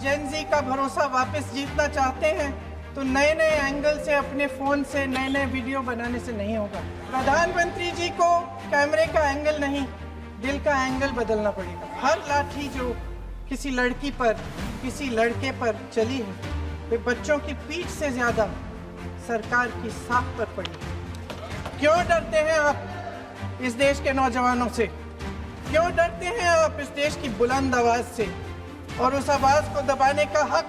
Gen Z का भरोसा वापस जीतना चाहते हैं तो नए नए एंगल से अपने फोन से नए नए वीडियो बनाने से नहीं होगा। प्रधानमंत्री जी को कैमरे का एंगल नहीं, दिल का एंगल बदलना पड़ेगा। हर लाठी जो किसी लड़की पर, किसी लड़के पर चली है, वे बच्चों की पीठ से ज्यादा सरकार की साख पर पड़ी। क्यों डरते हैं आप इस देश के नौजवानों से? क्यों डरते हैं आप इस देश की बुलंद आवाज से? और उस आवाज को दबाने का हक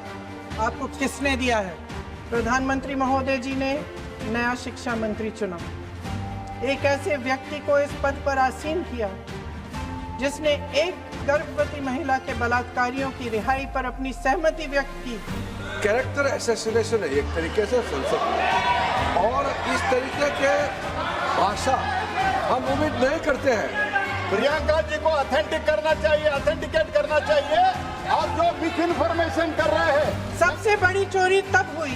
आपको किसने दिया है? प्रधानमंत्री महोदय जी ने नया शिक्षा मंत्री चुना, एक ऐसे व्यक्ति को इस पद पर आसीन किया जिसने एक गर्भवती महिला के बलात्कारियों की रिहाई पर अपनी सहमति व्यक्त की। कैरेक्टर असैसिनेशन है एक तरीके से संसद में, और इस तरीके के भाषा हम उम्मीद नहीं करते हैं। प्रियंका जी को ऑथेंटिक करना चाहिए, ऑथेंटिकेट करना चाहिए। आप जो मिस इन्फॉर्मेशन कर रहे हैं। सबसे बड़ी चोरी तब हुई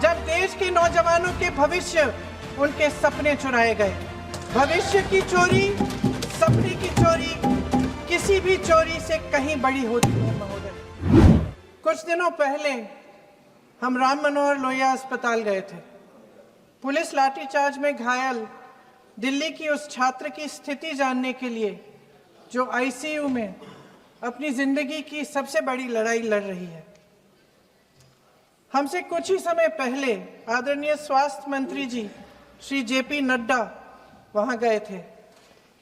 जब देश के नौजवानों के भविष्य, उनके सपने चुराए गए। भविष्य की चोरी, सपने की चोरी किसी भी चोरी से कहीं बड़ी होती है महोदय। कुछ दिनों पहले हम राम मनोहर लोहिया अस्पताल गए थे। पुलिस लाठीचार्ज में घायल दिल्ली की उस छात्र की स्थिति जानने के लिए जो आईसीयू में अपनी जिंदगी की सबसे बड़ी लड़ाई लड़ रही है। हमसे कुछ ही समय पहले आदरणीय स्वास्थ्य मंत्री जी श्री जेपी नड्डा वहां गए थे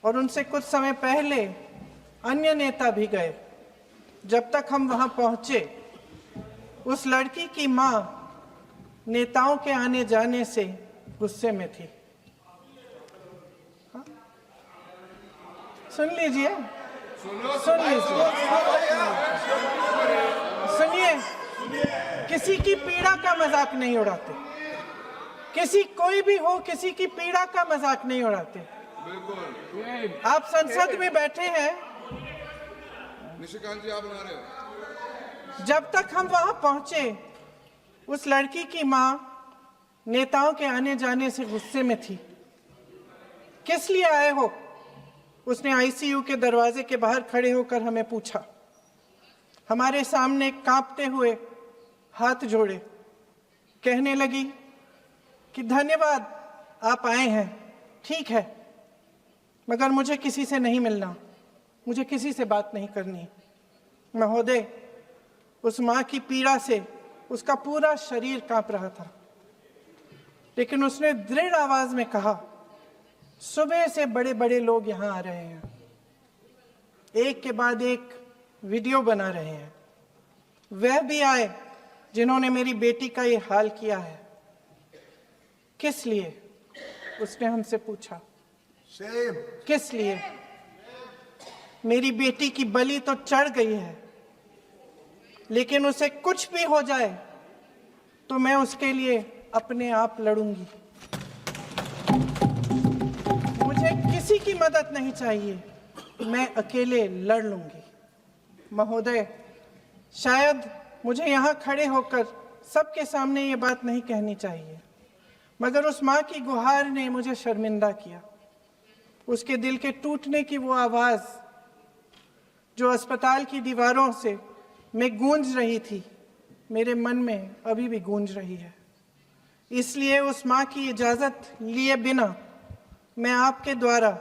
और उनसे कुछ समय पहले अन्य नेता भी गए। जब तक हम वहां पहुंचे, उस लड़की की मां नेताओं के आने जाने से गुस्से में थी। सुन लीजिए, सुनिए, किसी की पीड़ा का मजाक नहीं उड़ाते। किसी कोई भी हो, किसी की पीड़ा का मजाक नहीं उड़ाते। आप संसद में बैठे हैं, निशिकांत जी आप बना रहे हो। जब तक हम वहां पहुंचे, उस लड़की की मां नेताओं के आने जाने से गुस्से में थी। किस लिए आए हो? उसने आईसीयू के दरवाजे के बाहर खड़े होकर हमें पूछा। हमारे सामने कांपते हुए हाथ जोड़े कहने लगी कि धन्यवाद आप आए हैं, ठीक है, मगर मुझे किसी से नहीं मिलना, मुझे किसी से बात नहीं करनी। महोदय, उस मां की पीड़ा से उसका पूरा शरीर कांप रहा था, लेकिन उसने दृढ़ आवाज में कहा, सुबह से बड़े बड़े लोग यहां आ रहे हैं, एक के बाद एक वीडियो बना रहे हैं। वह भी आए जिन्होंने मेरी बेटी का ये हाल किया है। किस लिए? उसने हमसे पूछा। किस लिए? मेरी बेटी की बलि तो चढ़ गई है, लेकिन उसे कुछ भी हो जाए तो मैं उसके लिए अपने आप लड़ूंगी। मुझे किसी की मदद नहीं चाहिए, मैं अकेले लड़ लूंगी। महोदय, शायद मुझे यहाँ खड़े होकर सबके सामने ये बात नहीं कहनी चाहिए, मगर उस माँ की गुहार ने मुझे शर्मिंदा किया। उसके दिल के टूटने की वो आवाज जो अस्पताल की दीवारों से में गूंज रही थी, मेरे मन में अभी भी गूंज रही है। इसलिए उस माँ की इजाजत लिए बिना मैं आपके द्वारा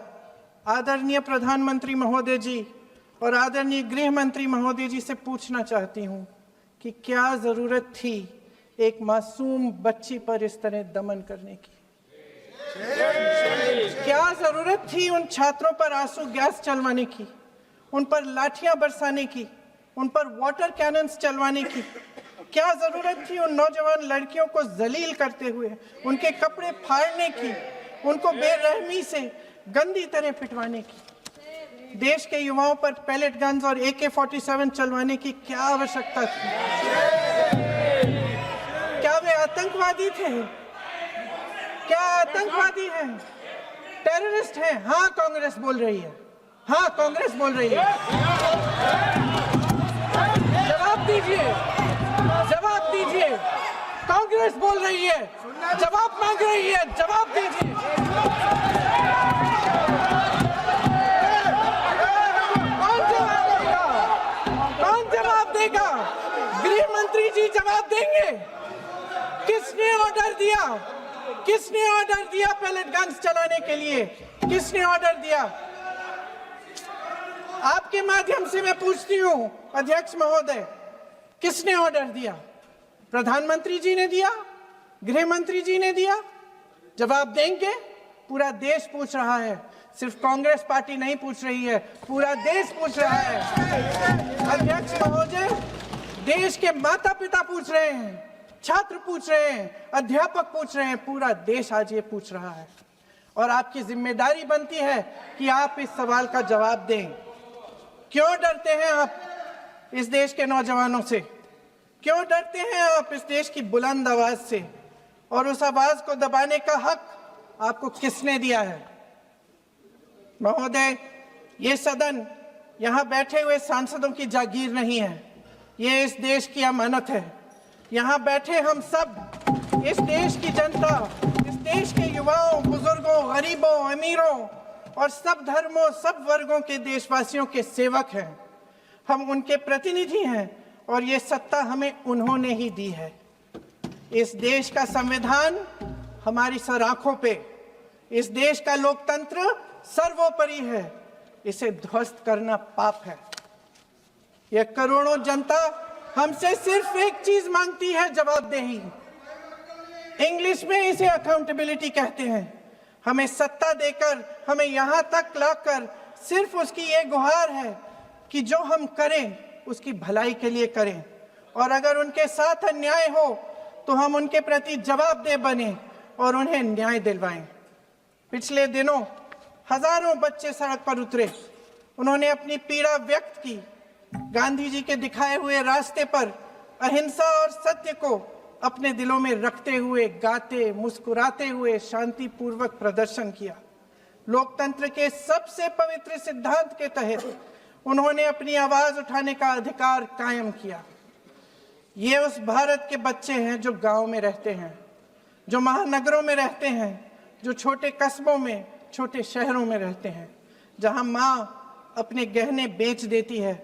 आदरणीय प्रधानमंत्री महोदय जी और आदरणीय गृह मंत्री महोदय जी से पूछना चाहती हूँ कि क्या जरूरत थी एक मासूम बच्ची पर इस तरह दमन करने की? क्या जरूरत थी उन छात्रों पर आंसू गैस चलवाने की, उन पर लाठियां बरसाने की, उन पर वाटर कैनन्स चलवाने की? क्या जरूरत थी उन नौजवान लड़कियों को जलील करते हुए उनके कपड़े फाड़ने की, उनको बेरहमी से गंदी तरह पिटवाने की? देश के युवाओं पर पैलेट गन्स और AK-47 चलवाने की क्या आवश्यकता थी? क्या वे आतंकवादी थे? क्या आतंकवादी हैं? टेररिस्ट हैं? हाँ, कांग्रेस बोल रही है। हाँ, कांग्रेस बोल रही है। जवाब दीजिए, जवाब दीजिए। कांग्रेस बोल रही है, जवाब मांग रही है, जवाब दीजिए। कौन जवाब देगा? कौन जवाब देगा? गृह प्रधानमंत्री जी जवाब देंगे? किसने ऑर्डर दिया? किसने ऑर्डर दिया पैलेट गन्स चलाने के लिए? किसने ऑर्डर दिया? आपके माध्यम से मैं पूछती हूं अध्यक्ष महोदय, किसने ऑर्डर दिया? प्रधानमंत्री जी ने दिया? गृह मंत्री जी ने दिया? जवाब देंगे? पूरा देश पूछ रहा है, सिर्फ कांग्रेस पार्टी नहीं पूछ रही है, पूरा देश पूछ रहा है। अध्यक्ष महोदय, देश के माता पिता पूछ रहे हैं, छात्र पूछ रहे हैं, अध्यापक पूछ रहे हैं, पूरा देश आज ये पूछ रहा है। और आपकी जिम्मेदारी बनती है कि आप इस सवाल का जवाब दें। क्यों डरते हैं आप इस देश के नौजवानों से? क्यों डरते हैं आप इस देश की बुलंद आवाज से? और उस आवाज को दबाने का हक आपको किसने दिया है? महोदय, ये सदन यहाँ बैठे हुए सांसदों की जागीर नहीं है, ये इस देश की अमानत है। यहाँ बैठे हम सब इस देश की जनता, इस देश के युवाओं, बुजुर्गों, गरीबों, अमीरों और सब धर्मों, सब वर्गों के देशवासियों के सेवक हैं। हम उनके प्रतिनिधि हैं और ये सत्ता हमें उन्होंने ही दी है। इस देश का संविधान हमारी सर आंखों पे, इस देश का लोकतंत्र सर्वोपरि है, इसे ध्वस्त करना पाप है। यह करोड़ों जनता हमसे सिर्फ एक चीज मांगती है, जवाबदेही। इंग्लिश में इसे अकाउंटेबिलिटी कहते हैं। हमें सत्ता देकर, हमें यहां तक लाकर सिर्फ उसकी ये गुहार है कि जो हम करें उसकी भलाई के लिए करें, और अगर उनके साथ अन्याय हो तो हम उनके प्रति जवाबदेह बने और उन्हें न्याय दिलवाएं। पिछले दिनों हजारों बच्चे सड़क पर उतरे, उन्होंने अपनी पीड़ा व्यक्त की। गांधी जी के दिखाए हुए रास्ते पर अहिंसा और सत्य को अपने दिलों में रखते हुए, गाते, मुस्कुराते हुए शांतिपूर्वक प्रदर्शन किया। लोकतंत्र के सबसे पवित्र सिद्धांत के तहत उन्होंने अपनी आवाज उठाने का अधिकार कायम किया। ये उस भारत के बच्चे हैं जो गांव में रहते हैं, जो महानगरों में रहते हैं, जो छोटे कस्बों में, छोटे शहरों में रहते हैं, जहां माँ अपने गहने बेच देती है,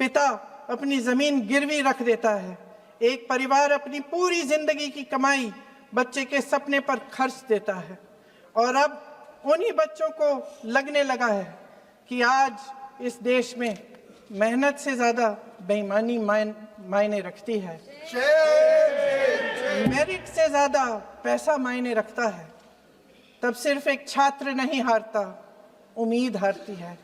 पिता अपनी जमीन गिरवी रख देता है, एक परिवार अपनी पूरी जिंदगी की कमाई बच्चे के सपने पर खर्च देता है। और अब उन्हीं बच्चों को लगने लगा है कि आज इस देश में मेहनत से ज्यादा बेईमानी मायने रखती है, मेरिट से ज्यादा पैसा मायने रखता है। तब सिर्फ एक छात्र नहीं हारता, उम्मीद हारती है।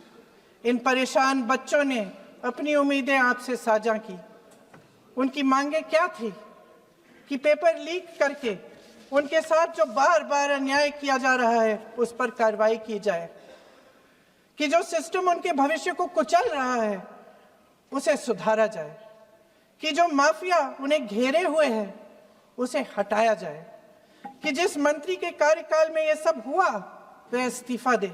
इन परेशान बच्चों ने अपनी उम्मीदें आपसे साझा की। उनकी मांगे क्या थी? कि पेपर लीक करके उनके साथ जो बार बार अन्याय किया जा रहा है उस पर कार्रवाई की जाए, कि जो सिस्टम उनके भविष्य को कुचल रहा है उसे सुधारा जाए, कि जो माफिया उन्हें घेरे हुए है उसे हटाया जाए, कि जिस मंत्री के कार्यकाल में यह सब हुआ वह इस्तीफा दे,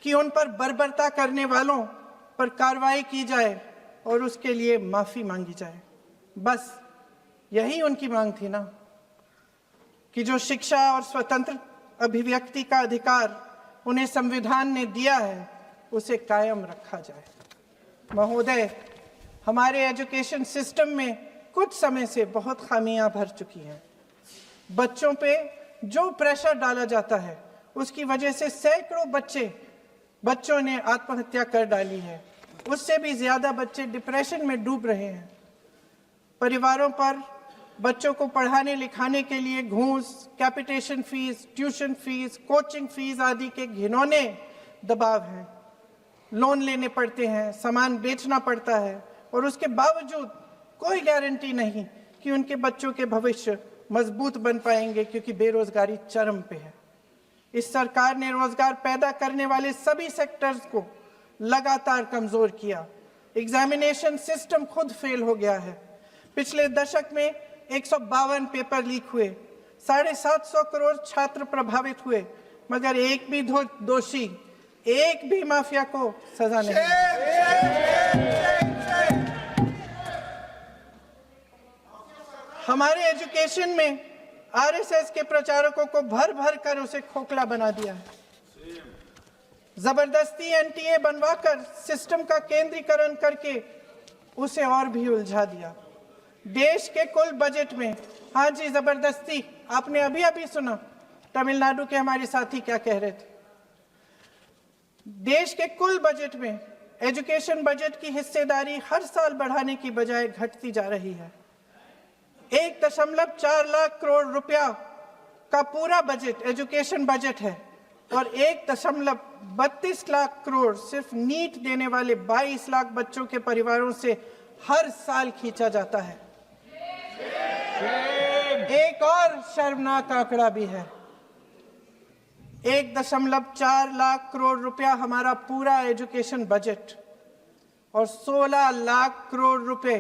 कि उन पर बर्बरता करने वालों पर कार्रवाई की जाए और उसके लिए माफी मांगी जाए। बस यही उनकी मांग थी ना, कि जो शिक्षा और स्वतंत्र अभिव्यक्ति का अधिकार उन्हें संविधान ने दिया है उसे कायम रखा जाए। महोदय, हमारे एजुकेशन सिस्टम में कुछ समय से बहुत खामियां भर चुकी हैं। बच्चों पे जो प्रेशर डाला जाता है उसकी वजह से सैकड़ों बच्चों ने आत्महत्या कर डाली है। उससे भी ज्यादा बच्चे डिप्रेशन में डूब रहे हैं। परिवारों पर बच्चों को पढ़ाने लिखाने के लिए घूस, capitation fees, tuition fees, coaching fees आदि के घिनौने दबाव हैं। लोन लेने पड़ते हैं, सामान बेचना पड़ता है और उसके बावजूद कोई गारंटी नहीं कि उनके बच्चों के भविष्य मजबूत बन पाएंगे, क्योंकि बेरोजगारी चरम पे है। इस सरकार ने रोजगार पैदा करने वाले सभी सेक्टर्स को लगातार कमजोर किया। एग्जामिनेशन सिस्टम खुद फेल हो गया है। पिछले दशक में 152 पेपर लीक हुए, 750 करोड़ छात्र प्रभावित हुए, मगर एक भी दोषी, एक भी माफिया को सजा नहीं। हमारे एजुकेशन में आरएसएस के प्रचारकों को भर भर कर उसे खोखला बना दिया है। जबरदस्ती एनटीए बनवाकर सिस्टम का केंद्रीकरण करके उसे और भी उलझा दिया। देश के कुल बजट में, हाँ जी जबरदस्ती, आपने अभी अभी सुना तमिलनाडु के हमारे साथी क्या कह रहे थे। देश के कुल बजट में एजुकेशन बजट की हिस्सेदारी हर साल बढ़ाने की बजाय घटती जा रही है। 1.4 लाख करोड़ रुपया का पूरा बजट एजुकेशन बजट है और 1.32 लाख करोड़ सिर्फ नीट देने वाले 22 लाख बच्चों के परिवारों से हर साल खींचा जाता है। एक और शर्मनाक आंकड़ा भी है। 1.4 लाख करोड़ रुपया हमारा पूरा एजुकेशन बजट और 16 लाख करोड़ रुपए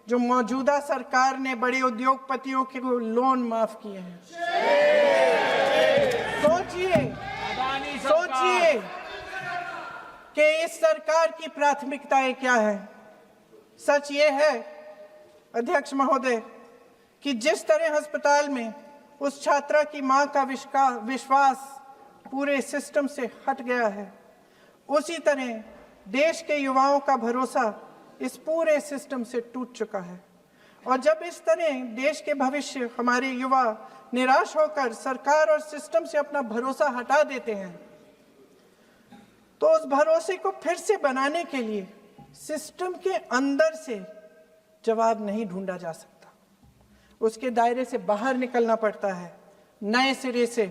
जो मौजूदा सरकार ने बड़े उद्योगपतियों के लोन माफ किए हैं। सोचिए कि इस सरकार की प्राथमिकताएं क्या है। सच ये है अध्यक्ष महोदय कि जिस तरह अस्पताल में उस छात्रा की मां का विश्वास पूरे सिस्टम से हट गया है, उसी तरह देश के युवाओं का भरोसा इस पूरे सिस्टम से टूट चुका है। और जब इस तरह देश के भविष्य हमारे युवा निराश होकर सरकार और सिस्टम से अपना भरोसा हटा देते हैं, तो उस भरोसे को फिर से बनाने के लिए सिस्टम के अंदर से जवाब नहीं ढूंढा जा सकता, उसके दायरे से बाहर निकलना पड़ता है, नए सिरे से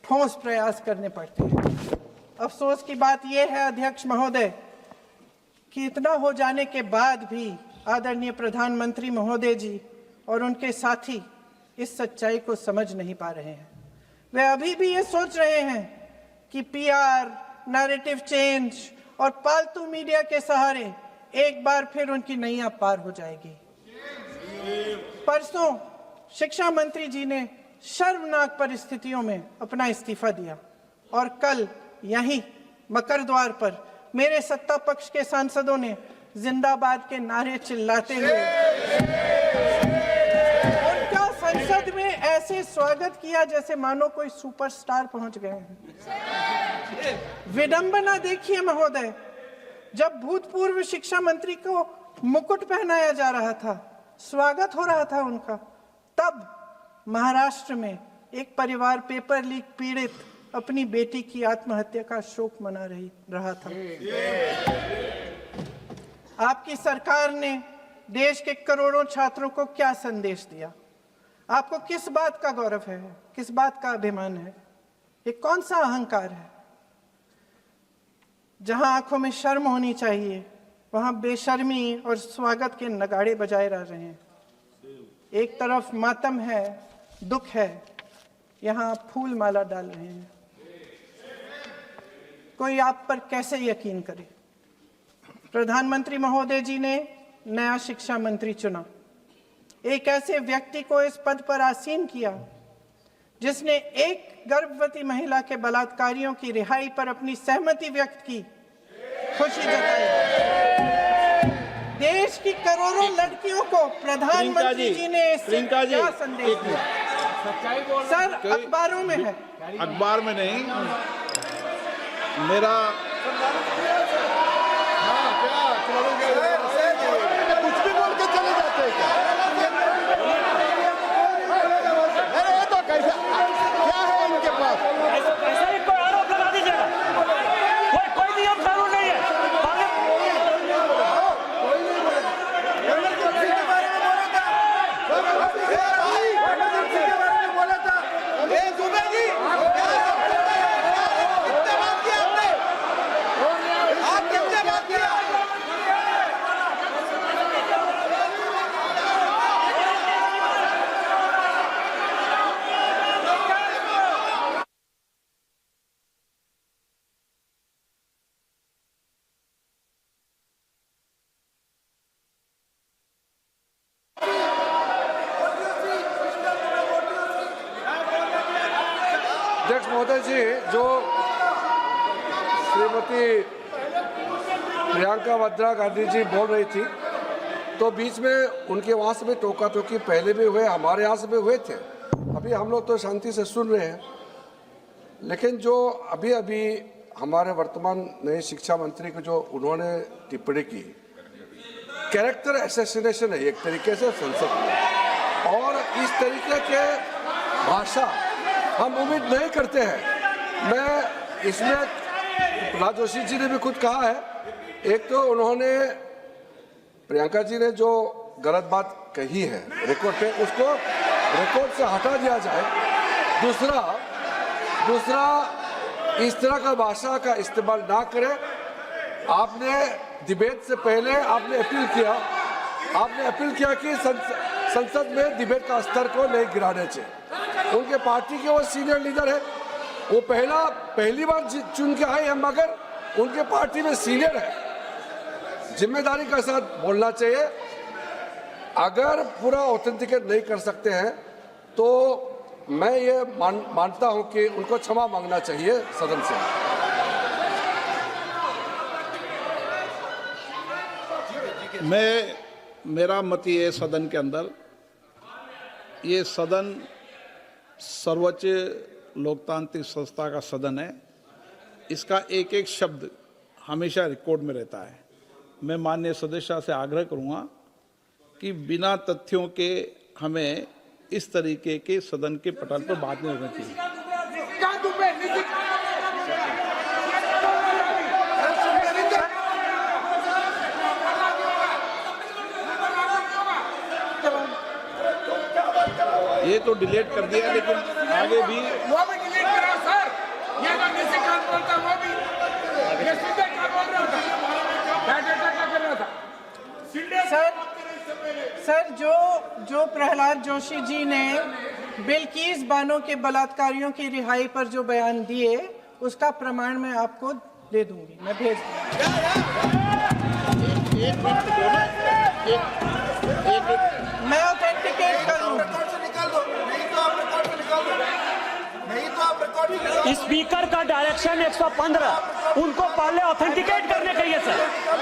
ठोस प्रयास करने पड़ते हैं। अफसोस की बात यह है अध्यक्ष महोदय कि इतना हो जाने के बाद भी आदरणीय प्रधानमंत्री महोदय जी और उनके साथी इस सच्चाई को समझ नहीं पा रहे हैं। वे अभी भी ये सोच रहे हैं कि पीआर, नैरेटिव चेंज और पालतू मीडिया के सहारे एक बार फिर उनकी नैया पार हो जाएगी। परसों शिक्षा मंत्री जी ने शर्मनाक परिस्थितियों में अपना इस्तीफा दिया और कल यहीं मकर द्वार पर मेरे सत्ता पक्ष के सांसदों ने जिंदाबाद के नारे चिल्लाते हुए उनका संसद में ऐसे स्वागत किया जैसे मानो कोई सुपरस्टार पहुंच गए हैं। विडंबना देखिए महोदय, जब भूतपूर्व शिक्षा मंत्री को मुकुट पहनाया जा रहा था, स्वागत हो रहा था उनका, तब महाराष्ट्र में एक परिवार पेपर लीक पीड़ित अपनी बेटी की आत्महत्या का शोक मना रहा था। आपकी सरकार ने देश के करोड़ों छात्रों को क्या संदेश दिया? आपको किस बात का गौरव है, किस बात का अभिमान है? ये कौन सा अहंकार है? जहां आंखों में शर्म होनी चाहिए वहां बेशर्मी और स्वागत के नगाड़े बजाए रह रहे हैं। एक तरफ मातम है, दुख है, यहां फूल माला डाल रहे हैं। कोई आप पर कैसे यकीन करे? प्रधानमंत्री महोदय जी ने नया शिक्षा मंत्री चुना, एक ऐसे व्यक्ति को इस पद पर आसीन किया जिसने एक गर्भवती महिला के बलात्कारियों की रिहाई पर अपनी सहमति व्यक्त की, खुशी जताई। देश की करोड़ों लड़कियों को प्रधानमंत्री जी ने इससे क्या संदेश दिया? सर, अखबारों में है, अखबार में नहीं। मेरा कुछ भी बोल के चले जाते हैं क्या? अरे ये तो कैसा क्या है इनके पास? ऐसा ही कोई आरोप लगा दीजिएगा। कोई नियम कानून नहीं है। अध्यक्ष महोदय जी, जो श्रीमती प्रियंका वाड्रा गांधी जी बोल रही थी, तो बीच में उनके वहाँ से भी टोका टोकी पहले भी हुए, हमारे यहाँ से भी हुए थे। अभी हम लोग तो शांति से सुन रहे हैं, लेकिन जो अभी अभी हमारे वर्तमान नए शिक्षा मंत्री को जो उन्होंने टिप्पणी की, कैरेक्टर असैसिनेशन है एक तरीके से संसद में, और इस तरीके के भाषा हम उम्मीद नहीं करते हैं। मैं इसमें प्रहलाद जोशी जी ने भी खुद कहा है, एक तो उन्होंने प्रियंका जी ने जो गलत बात कही है रिकॉर्ड पे, उसको रिकॉर्ड से हटा दिया जाए। दूसरा इस तरह का भाषा का इस्तेमाल ना करें। आपने डिबेट से पहले आपने अपील किया कि संसद में डिबेट का स्तर को नहीं गिराने चाहिए। उनके पार्टी के वो सीनियर लीडर है, वो पहली बार चुन के आए हैं, मगर उनके पार्टी में सीनियर है। जिम्मेदारी के साथ बोलना चाहिए। अगर पूरा ऑथेंटिकेट नहीं कर सकते हैं तो मैं ये मानता हूं कि उनको क्षमा मांगना चाहिए सदन से। मेरा मत ये है, सदन के अंदर ये सदन सर्वोच्च लोकतांत्रिक संस्था का सदन है। इसका एक एक शब्द हमेशा रिकॉर्ड में रहता है। मैं माननीय सदस्य से आग्रह करूंगा कि बिना तथ्यों के हमें इस तरीके के सदन के पटल पर बात नहीं होनी चाहिए। ये तो डिलीट कर दिया, लेकिन आगे भी वो भी डिलीट करा सर। ये तो नीचे कान बोलता, वो भी ये सीधे कान बोल रहा था, डाटा कर रहा था। सर जो प्रहलाद जोशी जी ने बिल्किस बानो के बलात्कारियों की रिहाई पर जो बयान दिए, उसका प्रमाण मैं आपको दे दूंगी, मैं भेज मैं ऑथेंटिकेट कर लूंगा। स्पीकर का डायरेक्शन 115, उनको पहले ऑथेंटिकेट करने कहिए सर।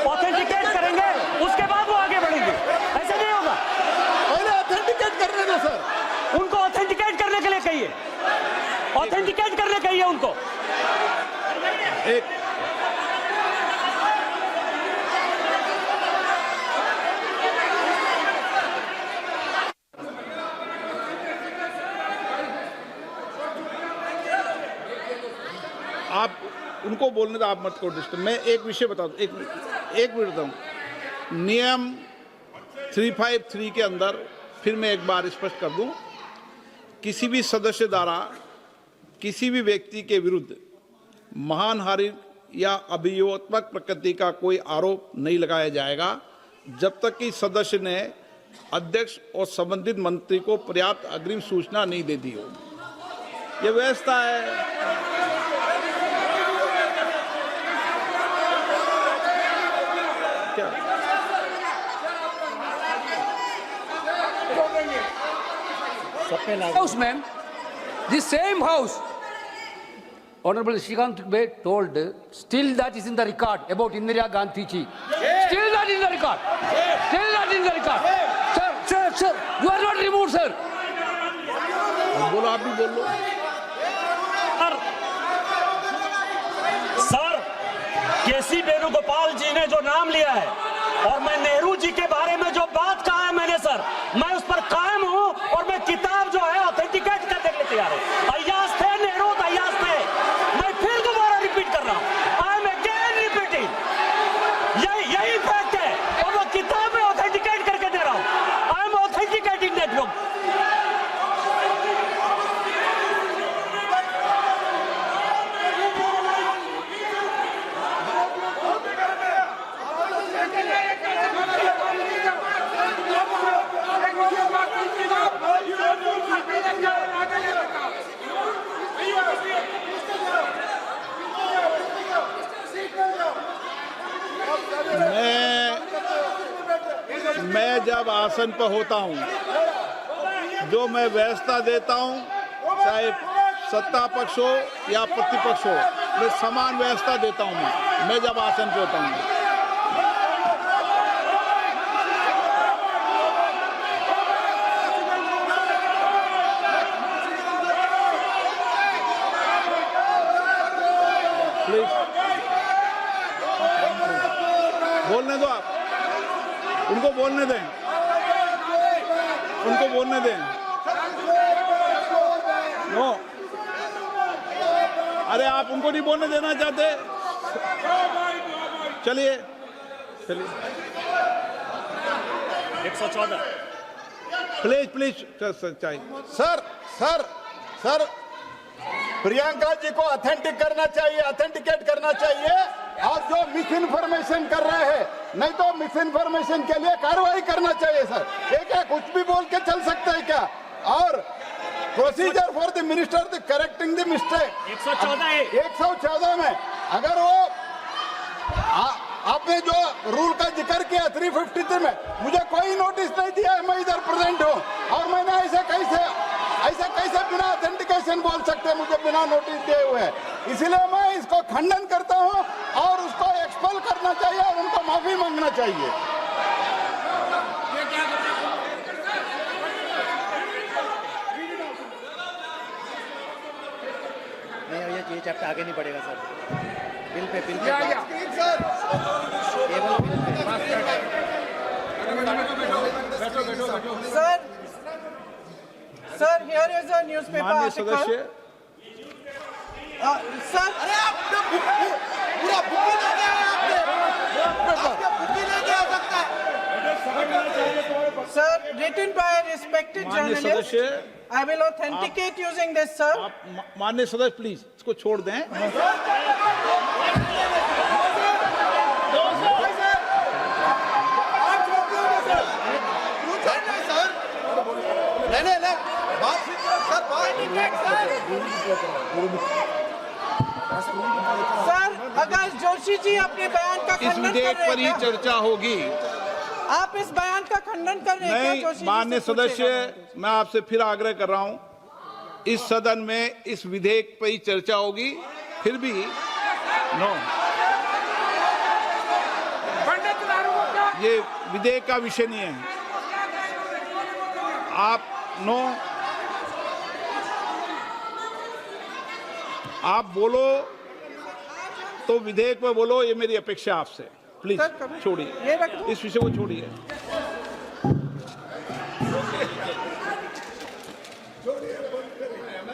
ऑथेंटिकेट करेंगे उसके बाद वो आगे बढ़ेंगे, ऐसे नहीं होगा। पहले ऑथेंटिकेट करने दो सर। उनको ऑथेंटिकेट करने के लिए कहिए, ऑथेंटिकेट करने कहिए उनको। आप उनको बोलने दो, आप मत करो डिस्टर्ब। मैं एक विषय बता दूं, एक मिनट बताऊं। नियम 353 के अंदर फिर मैं एक बार स्पष्ट कर दूं, किसी भी सदस्य द्वारा किसी भी व्यक्ति के विरुद्ध मानहानि या अभियोगात्मक प्रकृति का कोई आरोप नहीं लगाया जाएगा जब तक कि सदस्य ने अध्यक्ष और संबंधित मंत्री को पर्याप्त अग्रिम सूचना नहीं दे दी हो। यह व्यवस्था है। House, ma'am, the same house, Honorable Shrikant Bey told, still that is in the record about Indira Gandhi ji. Still that in the record. Still that in the record. Sir, you are not removed, sir. बोलो, आप भी बोल लो। Sir, केसी वेणुगोपाल जी ने जो नाम लिया है और मैं नेहरू जी के बारे में जो बात कहा है मैंने, सर, मैं उस पर कायम हूं और मैं किताब जो है ऑथेंटिकेट करने के लिए तैयार हूं। अय्याज थे नेहरू, अय्याज थे। मैं फिर दोबारा रिपीट कर रहा हूं, आई एम अगेन रिपीटिंग। यही फैक्ट है और वो किताब में ऑथेंटिकेट करके दे रहा हूं। I am authenticating that book. मैं जब आसन पर होता हूं, जो मैं व्यवस्था देता हूं, चाहे सत्ता पक्ष हो या प्रतिपक्ष हो, मैं समान व्यवस्था देता हूं। मैं जब आसन पर होता हूं, प्लीज बोलने दो आप। उनको बोलने दें, उनको बोलने दें। नो, अरे आप उनको नहीं बोलने देना चाहते? चलिए चलिए, 114 प्लीज प्लीज चाहिए। Sir sir sir, Priyanka ji को ऑथेंटिक करना चाहिए, ऑथेंटिकेट करना चाहिए। और जो मिस इन्फॉर्मेशन कर रहे हैं, नहीं तो मिस इन्फॉर्मेशन के लिए कार्रवाई करना चाहिए सर। एक है कुछ भी बोल के चल सकते हैं क्या? और procedure for the minister the correcting the mistake 114 में अगर वो आपने जो रूल का जिक्र किया 353 में, मुझे कोई नोटिस नहीं दिया है, मैं इधर प्रेजेंट हूँ और मैंने ऐसे कैसे बिना ऑथेंटिकेशन बोल सकते, मुझे बिना नोटिस दिए हुए। इसलिए मैं इसको खंडन करता हूँ और उसको एक्सपेल करना चाहिए और उनको माफी मांगना चाहिए। नहीं, ये चैप्टर आगे नहीं बढ़ेगा सर। बिल पे केवल bill pay. Sir here is a newspaper माननीय आर्टिकल। सदस्य, सर अरे आपने पूरा बुक ले गया है, आपने बुक ले गया सकता है। Sir written by a respected माननीय journalist, सदस्य, I will authenticate using this sir. आप माननीय सदस्य प्लीज इसको छोड़ दें। नहीं, बात सर, सर अगर जोशी जी अपने बयान का इस खंडन कर विधेयक रहे पर ही हैं क्या? चर्चा होगी। आप इस बयान का खंडन कर रहे हैं क्या नहीं, जोशी जी? माननीय से पूछेगा। सदस्य, मैं आपसे फिर आग्रह कर रहा हूं, इस सदन में इस विधेयक पर ही चर्चा होगी। फिर भी नो, ये विधेयक का विषय नहीं है। आप नो, आप बोलो तो विधेयक पे बोलो, ये मेरी अपेक्षा आपसे। प्लीज सर, कभी- छोड़िए, ये रख दो। इस विषय को छोड़िए।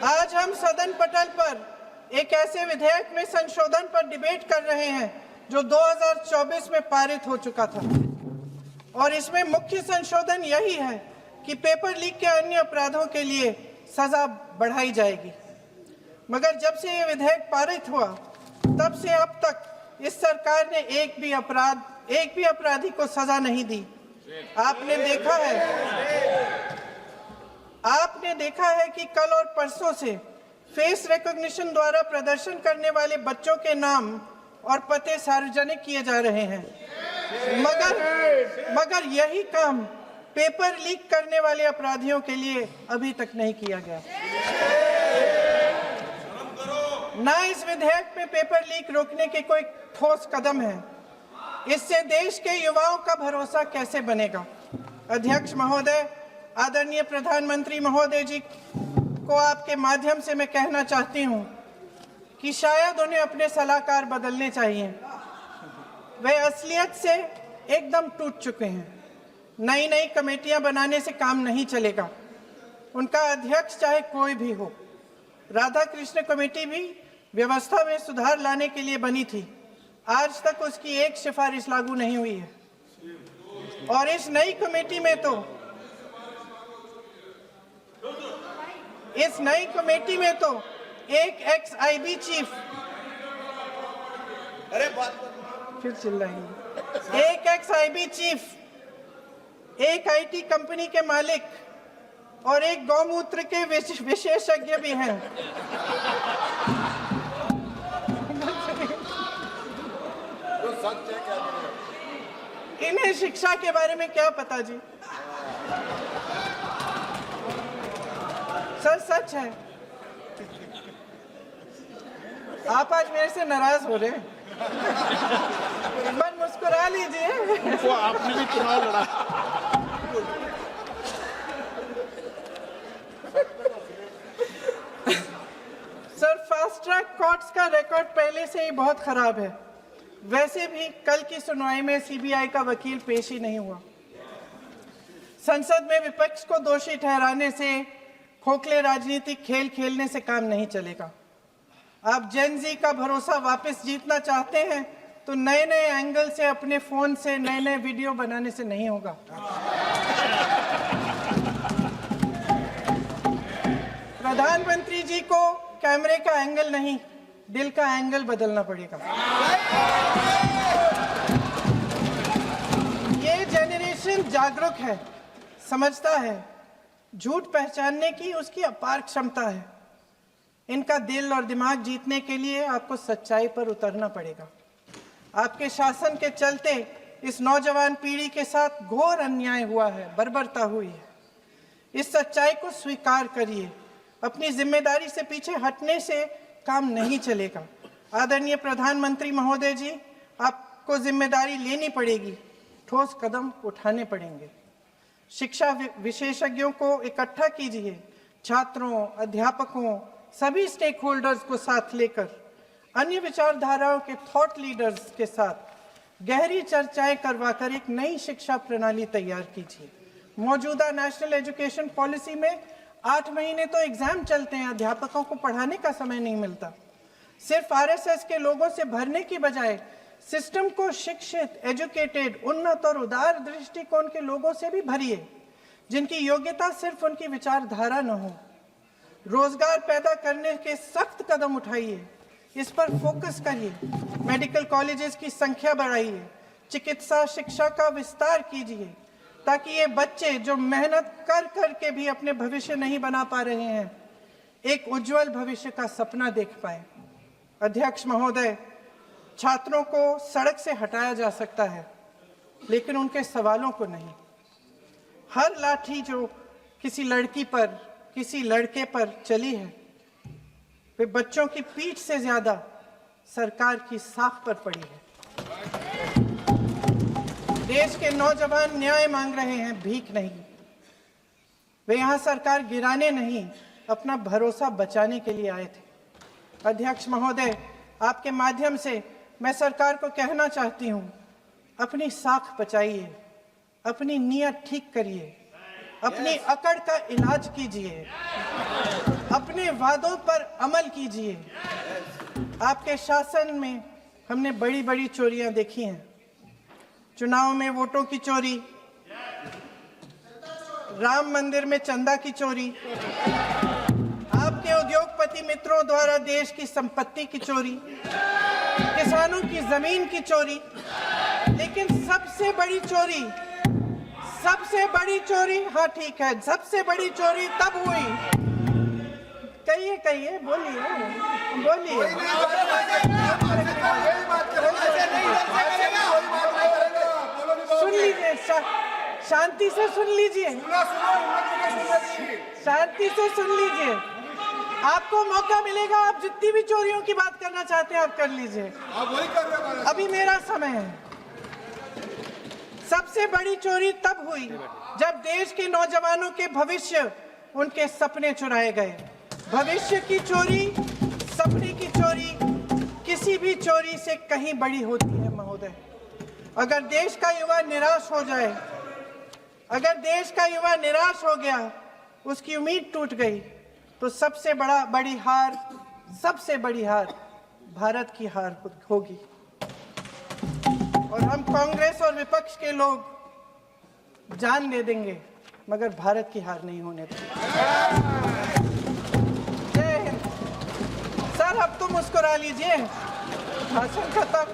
आज हम सदन पटल पर एक ऐसे विधेयक में संशोधन पर डिबेट कर रहे हैं जो 2024 में पारित हो चुका था और इसमें मुख्य संशोधन यही है कि पेपर लीक के अन्य अपराधों के लिए सजा बढ़ाई जाएगी। मगर जब से ये विधेयक पारित हुआ तब से अब तक इस सरकार ने एक भी अपराधी को सजा नहीं दी। आपने देखा है कि कल और परसों से फेस रिकॉग्निशन द्वारा प्रदर्शन करने वाले बच्चों के नाम और पते सार्वजनिक किए जा रहे हैं, मगर यही काम पेपर लीक करने वाले अपराधियों के लिए अभी तक नहीं किया गया। ना इस विधेयक में पेपर लीक रोकने के कोई ठोस कदम है। इससे देश के युवाओं का भरोसा कैसे बनेगा? अध्यक्ष महोदय, आदरणीय प्रधानमंत्री महोदय जी को आपके माध्यम से मैं कहना चाहती हूं कि शायद उन्हें अपने सलाहकार बदलने चाहिए। वे असलियत से एकदम टूट चुके हैं। नई कमेटियां बनाने से काम नहीं चलेगा। उनका अध्यक्ष चाहे कोई भी हो। राधा कृष्ण कमेटी भी व्यवस्था में सुधार लाने के लिए बनी थी। आज तक उसकी एक सिफारिश लागू नहीं हुई है और इस नई कमेटी में तो एक एक्स-आईबी चीफ, फिर चिल्लाएंगे, एक एक्स-आईबी चीफ, एक आईटी कंपनी के मालिक और एक गौमूत्र के विशेषज्ञ भी हैं। इन्हें शिक्षा के बारे में क्या पता जी? सर सच है। आप आज मेरे से नाराज हो रहे हैं। मन मुस्कुरा लीजिए। उनको आपने भी चुनाव लड़ा। सर फास्ट ट्रैक कोर्ट्स का रिकॉर्ड पहले से ही बहुत खराब है। वैसे भी कल की सुनवाई में सीबीआई का वकील पेश ही नहीं हुआ। संसद में विपक्ष को दोषी ठहराने से, खोखले राजनीतिक खेल खेलने से काम नहीं चलेगा। आप जेन जी का भरोसा वापस जीतना चाहते हैं तो नए नए एंगल से, अपने फोन से नए नए वीडियो बनाने से नहीं होगा। प्रधानमंत्री जी को कैमरे का एंगल नहीं, दिल का एंगल बदलना पड़ेगा। ये जेनरेशन जागरूक है, समझता है, झूठ पहचानने की उसकी अपार क्षमता है। इनका दिल और दिमाग जीतने के लिए आपको सच्चाई पर उतरना पड़ेगा। आपके शासन के चलते इस नौजवान पीढ़ी के साथ घोर अन्याय हुआ है, बर्बरता हुई है। इस सच्चाई को स्वीकार करिए। अपनी जिम्मेदारी से पीछे हटने से काम नहीं चलेगा। आदरणीय प्रधानमंत्री महोदय जी, आपको जिम्मेदारी लेनी पड़ेगी, ठोस कदम उठाने पड़ेंगे। शिक्षा विशेषज्ञों को इकट्ठा कीजिए, छात्रों, अध्यापकों, सभी स्टेक होल्डर्स को साथ लेकर, अन्य विचारधाराओं के थॉट लीडर्स के साथ गहरी चर्चाएं करवाकर एक नई शिक्षा प्रणाली तैयार कीजिए। मौजूदा नेशनल एजुकेशन पॉलिसी में 8 महीने तो एग्जाम चलते हैं, अध्यापकों को पढ़ाने का समय नहीं मिलता। सिर्फ आरएसएस के लोगों से भरने की बजाय सिस्टम को शिक्षित, एजुकेटेड, उन्नत और उदार दृष्टिकोण के लोगों से भी भरिए, जिनकी योग्यता सिर्फ उनकी विचारधारा न हो। रोजगार पैदा करने के सख्त कदम उठाइए, इस पर फोकस करिए। मेडिकल कॉलेजेस की संख्या बढ़ाइए, चिकित्सा शिक्षा का विस्तार कीजिए, ताकि ये बच्चे जो मेहनत कर कर के भी अपने भविष्य नहीं बना पा रहे हैं, एक उज्जवल भविष्य का सपना देख पाए। अध्यक्ष महोदय, छात्रों को सड़क से हटाया जा सकता है, लेकिन उनके सवालों को नहीं। हर लाठी जो किसी लड़की पर, किसी लड़के पर चली है, वे बच्चों की पीठ से ज्यादा सरकार की साख पर पड़ी है। देश के नौजवान न्याय मांग रहे हैं, भीख नहीं। वे यहाँ सरकार गिराने नहीं, अपना भरोसा बचाने के लिए आए थे। अध्यक्ष महोदय, आपके माध्यम से मैं सरकार को कहना चाहती हूँ, अपनी साख बचाइए, अपनी नीयत ठीक करिए, अपनी अकड़ का इलाज कीजिए, अपने वादों पर अमल कीजिए। आपके शासन में हमने बड़ी बड़ी चोरियां देखी हैं। चुनाव में वोटों की चोरी, राम मंदिर में चंदा की चोरी, आपके उद्योगपति मित्रों द्वारा देश की संपत्ति की चोरी, किसानों की जमीन की चोरी, लेकिन सबसे बड़ी चोरी, हाँ ठीक है, सबसे बड़ी चोरी तब हुई। कहिए, बोलिए। सुन लीजिए, शांति से सुन लीजिए, शांति से सुन लीजिए। आपको मौका मिलेगा, आप जितनी भी चोरियों की बात करना चाहते हैं आप कर लीजिए, अभी मेरा समय है। सबसे बड़ी चोरी तब हुई जब देश के नौजवानों के भविष्य, उनके सपने चुराए गए। भविष्य की चोरी, सपने की चोरी किसी भी चोरी से कहीं बड़ी होती है महोदय। अगर देश का युवा निराश हो जाए, अगर देश का युवा निराश हो गया, उसकी उम्मीद टूट गई, तो सबसे बड़ी हार भारत की हार होगी। और हम कांग्रेस और विपक्ष के लोग जान दे देंगे, मगर भारत की हार नहीं होने देंगे। जय हिंद। सर, अब तो मुस्कुरा लीजिए, भाषण खत्म।